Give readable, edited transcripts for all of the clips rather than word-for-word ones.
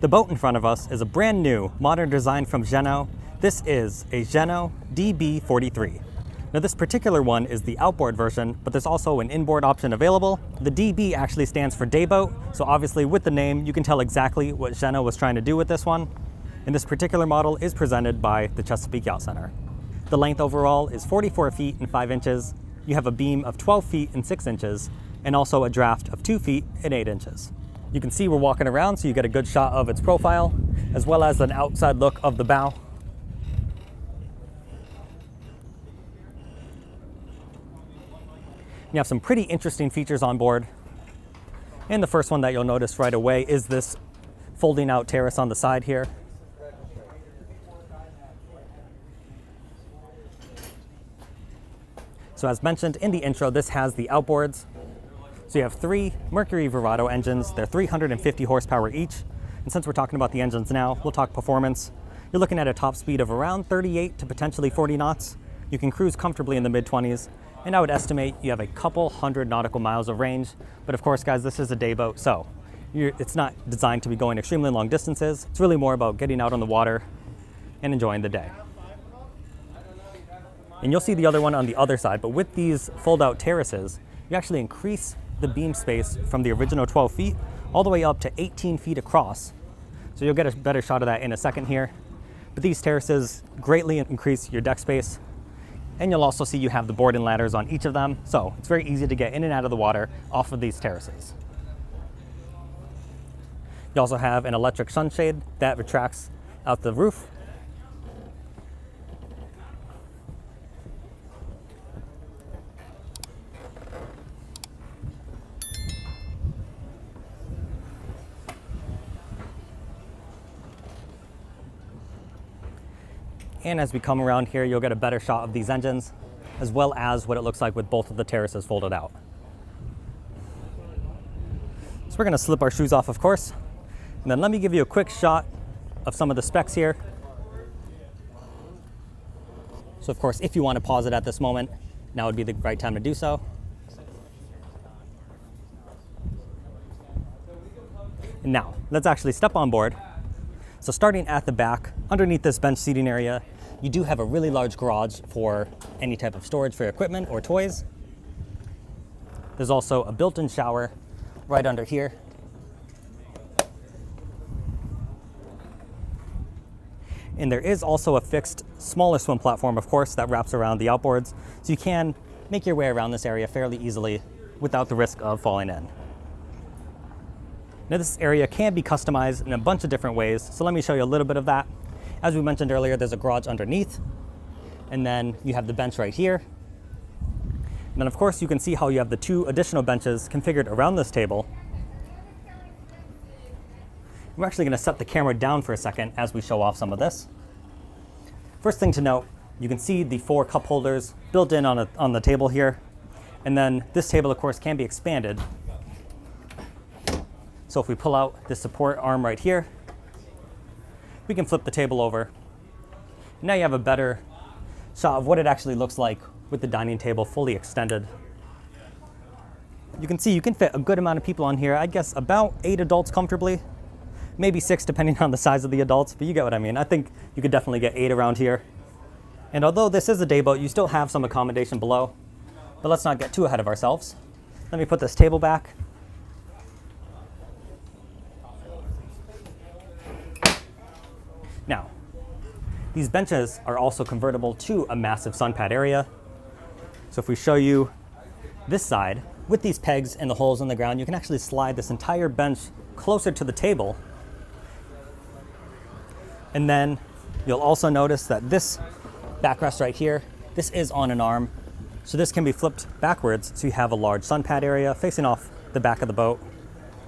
The boat in front of us is a brand new, modern design from Jeanneau. This is a Jeanneau DB 43. Now this particular one is the outboard version, but there's also an inboard option available. The DB actually stands for day boat, so obviously with the name, you can tell exactly what Jeanneau was trying to do with this one. And this particular model is presented by the Chesapeake Yacht Center. The length overall is 44 feet and 5 inches. You have a beam of 12 feet and 6 inches, and also a draft of 2 feet and 8 inches. You can see we're walking around, so you get a good shot of its profile, as well as an outside look of the bow. You have some pretty interesting features on board. And the first one that you'll notice right away is this folding out terrace on the side here. So as mentioned in the intro, this has the outboards. So you have 3 Mercury Verado engines. They're 350 horsepower each. And since we're talking about the engines now, we'll talk performance. You're looking at a top speed of around 38 to potentially 40 knots. You can cruise comfortably in the mid-20s. And I would estimate you have a couple hundred nautical miles of range. But of course, guys, this is a day boat, so it's not designed to be going extremely long distances. It's really more about getting out on the water and enjoying the day. And you'll see the other one on the other side, but with these fold-out terraces, you actually increase the beam space from the original 12 feet all the way up to 18 feet across. So you'll get a better shot of that in a second here. But these terraces greatly increase your deck space. And you'll also see you have the board and ladders on each of them. So it's very easy to get in and out of the water off of these terraces. You also have an electric sunshade that retracts out the roof. And as we come around here, you'll get a better shot of these engines, as well as what it looks like with both of the terraces folded out. So we're gonna slip our shoes off, of course. And then let me give you a quick shot of some of the specs here. So of course, if you want to pause it at this moment, now would be the right time to do so. And now, let's actually step on board. So starting at the back, underneath this bench seating area, you do have a really large garage for any type of storage for your equipment or toys. There's also a built-in shower right under here. And there is also a fixed, smaller swim platform, of course, that wraps around the outboards. So you can make your way around this area fairly easily without the risk of falling in. Now this area can be customized in a bunch of different ways, so let me show you a little bit of that. As we mentioned earlier, there's a garage underneath, and then you have the bench right here. And then of course you can see how you have the 2 additional benches configured around this table. We're actually going to set the camera down for a second as we show off some of this. First thing to note, you can see the 4 cup holders built in on the table here. And then this table, of course, can be expanded. So if we pull out this support arm right here, we can flip the table over. Now you have a better shot of what it actually looks like with the dining table fully extended. You can see you can fit a good amount of people on here. I guess about 8 adults comfortably, maybe 6 depending on the size of the adults, but you get what I mean. I think you could definitely get 8 around here. And although this is a day boat, you still have some accommodation below, but let's not get too ahead of ourselves. Let me put this table back. Now, these benches are also convertible to a massive sun pad area. So if we show you this side, with these pegs and the holes in the ground, you can actually slide this entire bench closer to the table. And then you'll also notice that this backrest right here, this is on an arm. So this can be flipped backwards, so you have a large sun pad area facing off the back of the boat.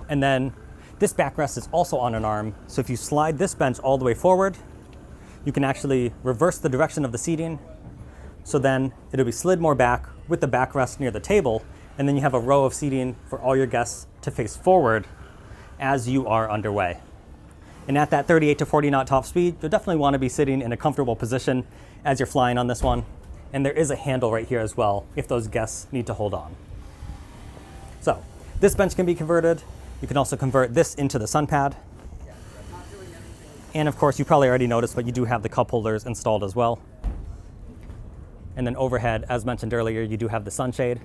And then this backrest is also on an arm, so if you slide this bench all the way forward, you can actually reverse the direction of the seating. So then it'll be slid more back with the backrest near the table, and then you have a row of seating for all your guests to face forward as you are underway. And at that 38 to 40 knot top speed, you'll definitely want to be sitting in a comfortable position as you're flying on this one. And there is a handle right here as well if those guests need to hold on. So this bench can be converted. You can also convert this into the sun pad. And of course, you probably already noticed, but you do have the cup holders installed as well. And then overhead, as mentioned earlier, you do have the sunshade.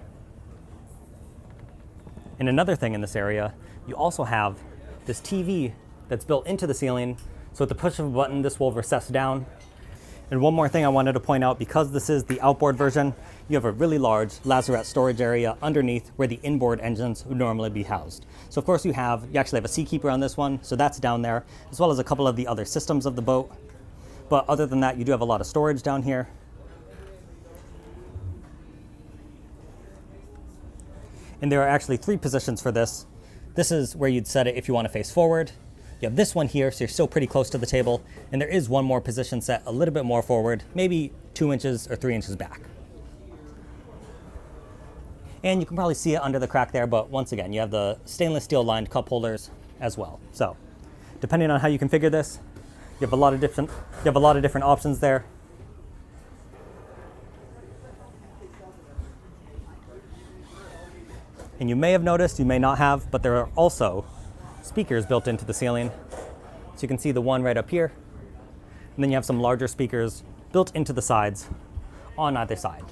And another thing in this area, you also have this TV that's built into the ceiling. So at the push of a button, this will recess down. And one more thing I wanted to point out, because this is the outboard version, you have a really large lazarette storage area underneath where the inboard engines would normally be housed. So of course you actually have a seakeeper on this one, so that's down there, as well as a couple of the other systems of the boat. But other than that, you do have a lot of storage down here. And there are actually 3 positions for this. This is where you'd set it if you want to face forward. You have this one here, so you're still pretty close to the table. And there is one more position set a little bit more forward, maybe 2 inches or 3 inches back. And you can probably see it under the crack there, but once again, you have the stainless steel lined cup holders as well. So depending on how you configure this, you have a lot of different options there. And you may have noticed, you may not have, but there are also speakers built into the ceiling. So you can see the one right up here. And then you have some larger speakers built into the sides on either side.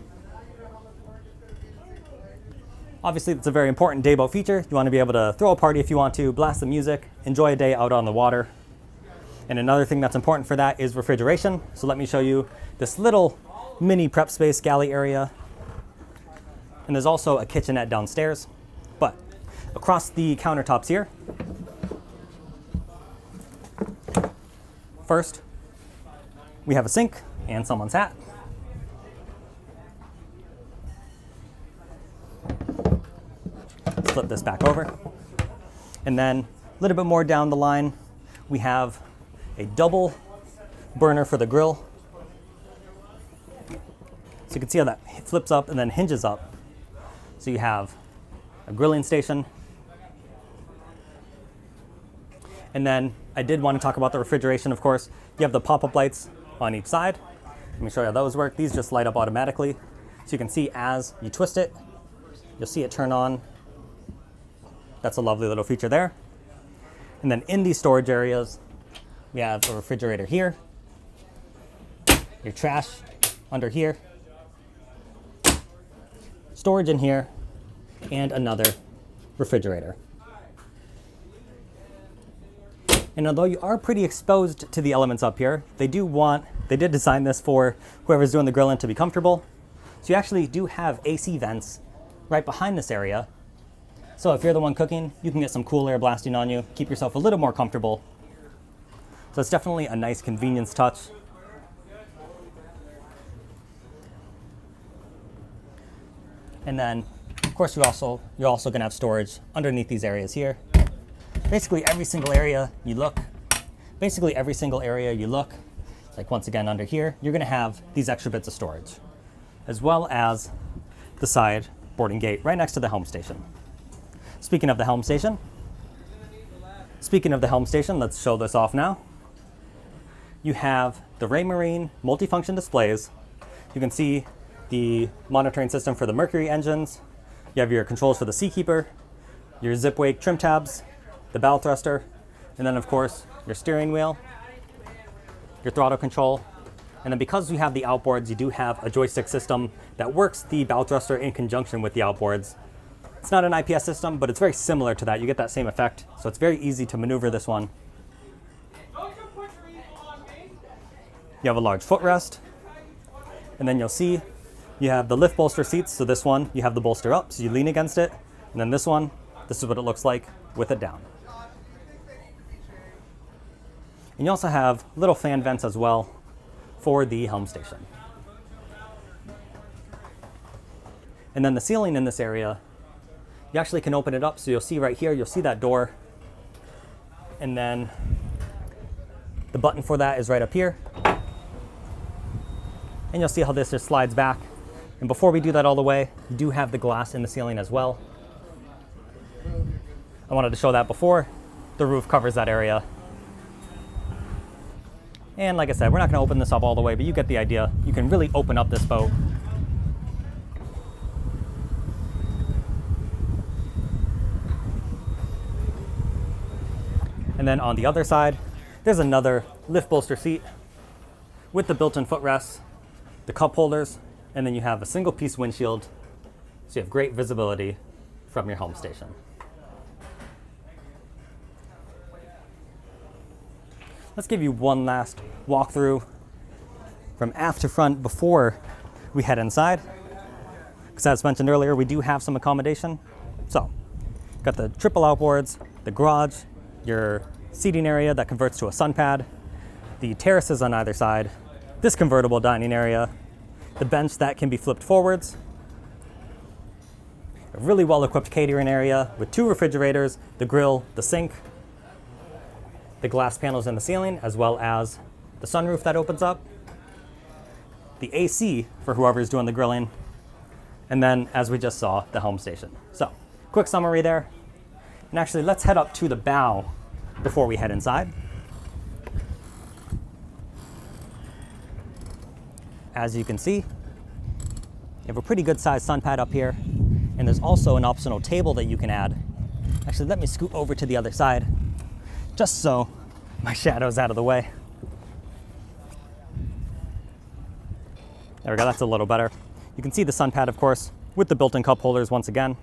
Obviously, it's a very important day boat feature. You want to be able to throw a party if you want to, blast the music, enjoy a day out on the water. And another thing that's important for that is refrigeration. So let me show you this little mini prep space galley area. And there's also a kitchenette downstairs. But across the countertops here, first, we have a sink and someone's hat. Flip this back over. And then a little bit more down the line, we have a double burner for the grill. So you can see how that flips up and then hinges up. So you have a grilling station. And then I did want to talk about the refrigeration, of course. You have the pop-up lights on each side. Let me show you how those work. These just light up automatically. So you can see as you twist it, you'll see it turn on. That's a lovely little feature there. And then in these storage areas, we have a refrigerator here, your trash under here, storage in here, and another refrigerator. And although you are pretty exposed to the elements up here, they did design this for whoever's doing the grilling to be comfortable. So you actually do have AC vents right behind this area. So if you're the one cooking, you can get some cool air blasting on you, keep yourself a little more comfortable. So it's definitely a nice convenience touch. And then, of course, you're also going to have storage underneath these areas here. Basically every single area you look, like once again under here, you're going to have these extra bits of storage, as well as the side boarding gate right next to the helm station. Speaking of the helm station, let's show this off now. You have the Raymarine multifunction displays. You can see the monitoring system for the Mercury engines. You have your controls for the Seakeeper, your zip wake trim tabs, the bow thruster, and then of course your steering wheel, your throttle control. And then because you have the outboards, you do have a joystick system that works the bow thruster in conjunction with the outboards. It's not an IPS system, but it's very similar to that. You get that same effect, so it's very easy to maneuver this one. You have a large footrest, and then you'll see you have the lift bolster seats. So this one, you have the bolster up, so you lean against it. And then this one, this is what it looks like with it down. And you also have little fan vents as well for the helm station. And then the ceiling in this area, you actually can open it up. So you'll see right here, you'll see that door. And then the button for that is right up here. And you'll see how this just slides back. And before we do that all the way, you do have the glass in the ceiling as well. I wanted to show that before the roof covers that area. And like I said, we're not going to open this up all the way, but you get the idea. You can really open up this boat. And then on the other side, there's another lift bolster seat with the built-in footrests, the cup holders, and then you have a single piece windshield, so you have great visibility from your home station. Let's give you one last walkthrough from aft to front before we head inside. Because as mentioned earlier, we do have some accommodation. So, got the triple outboards, the garage, your seating area that converts to a sun pad, the terraces on either side, this convertible dining area, the bench that can be flipped forwards, a really well-equipped catering area with 2 refrigerators, the grill, the sink, the glass panels in the ceiling, as well as the sunroof that opens up, the AC for whoever's doing the grilling, and then, as we just saw, the home station. So, quick summary there. And actually, let's head up to the bow before we head inside. As you can see, you have a pretty good sized sun pad up here, and there's also an optional table that you can add. Actually, let me scoot over to the other side, just so my shadow's out of the way. There we go, that's a little better. You can see the sun pad, of course, with the built-in cup holders once again,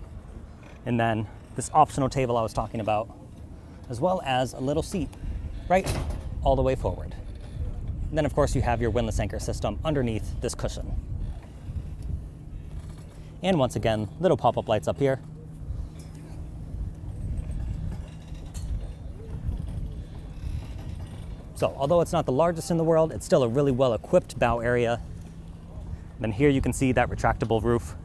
and then this optional table I was talking about, as well as a little seat right all the way forward. And then, of course, you have your windlass anchor system underneath this cushion. And once again, little pop-up lights up here. So, although it's not the largest in the world, it's still a really well-equipped bow area. Then here you can see that retractable roof.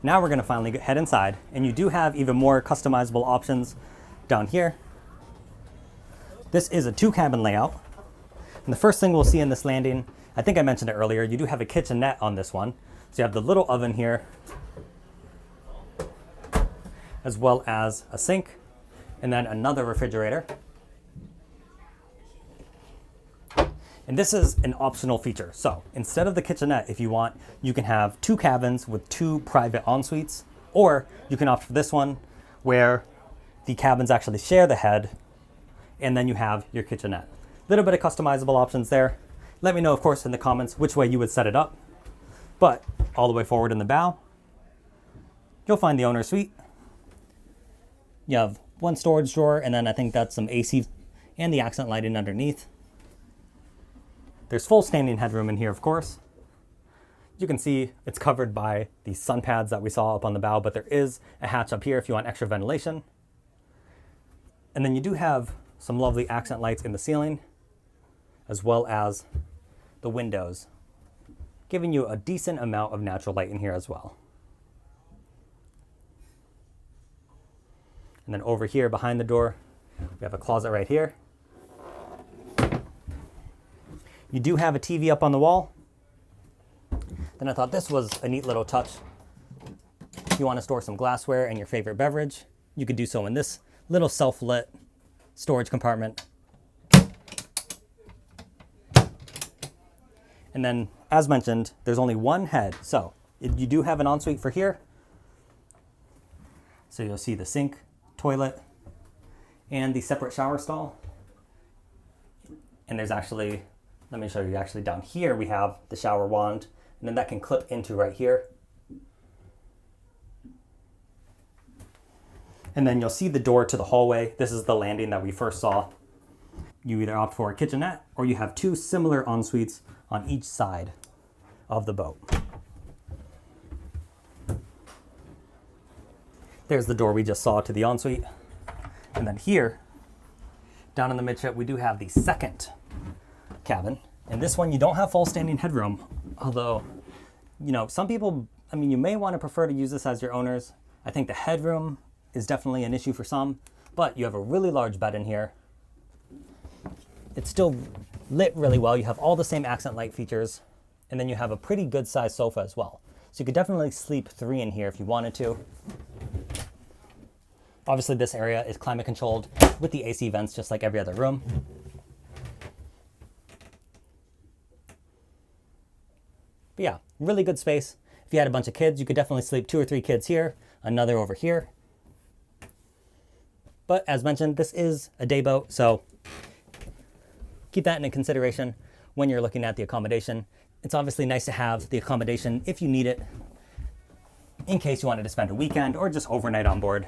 Now we're going to finally head inside, and you do have even more customizable options down here. This is a 2-cabin layout. And the first thing we'll see in this landing, I think I mentioned it earlier, you do have a kitchenette on this one. So you have the little oven here, as well as a sink, and then another refrigerator. And this is an optional feature. So instead of the kitchenette, if you want, you can have 2 cabins with 2 private en-suites, or you can opt for this one where the cabins actually share the head, and then you have your kitchenette. A little bit of customizable options there. Let me know, of course, in the comments which way you would set it up. But all the way forward in the bow, you'll find the owner's suite. You have one storage drawer, and then I think that's some AC and the accent lighting underneath. There's full standing headroom in here, of course. You can see it's covered by the sun pads that we saw up on the bow, but there is a hatch up here if you want extra ventilation. And then you do have some lovely accent lights in the ceiling, as well as the windows, giving you a decent amount of natural light in here as well. And then over here behind the door, we have a closet right here. You do have a TV up on the wall. Then I thought this was a neat little touch. If you want to store some glassware and your favorite beverage, you could do so in this little self-lit storage compartment. And then, as mentioned, there's only one head. So you do have an ensuite for here. So you'll see the sink, toilet, and the separate shower stall. And there's actually, let me show you, actually down here we have the shower wand, and then that can clip into right here. And then you'll see the door to the hallway. This is the landing that we first saw. You either opt for a kitchenette, or you have 2 similar en-suites on each side of the boat. There's the door we just saw to the ensuite. And then here, down in the midship, we do have the second cabin. And this one, you don't have full standing headroom. Although, you know, some people, I mean, you may want to prefer to use this as your owners. I think the headroom is definitely an issue for some, but you have a really large bed in here. It's still lit really well. You have all the same accent light features, and then you have a pretty good sized sofa as well. So you could definitely sleep 3 in here if you wanted to. Obviously this area is climate controlled with the AC vents just like every other room. But yeah, really good space. If you had a bunch of kids, you could definitely sleep 2 or 3 kids here, another over here. But as mentioned, this is a day boat, so keep that in consideration when you're looking at the accommodation. It's obviously nice to have the accommodation if you need it, in case you wanted to spend a weekend or just overnight on board.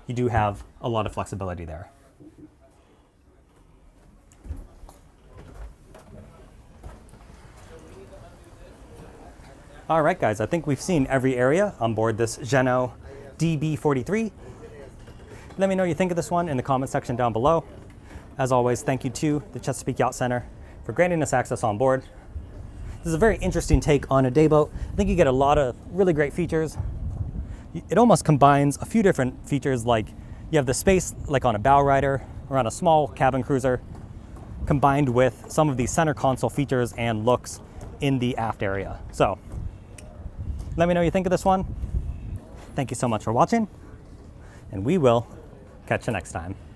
You do have a lot of flexibility there. All right, guys, I think we've seen every area on board this Jeanneau DB 43. Let me know what you think of this one in the comment section down below. As always, thank you to the Chesapeake Yacht Center for granting us access on board. This is a very interesting take on a day boat. I think you get a lot of really great features. It almost combines a few different features, like you have the space like on a bow rider or on a small cabin cruiser, combined with some of the center console features and looks in the aft area. So let me know what you think of this one. Thank you so much for watching, and we will catch you next time.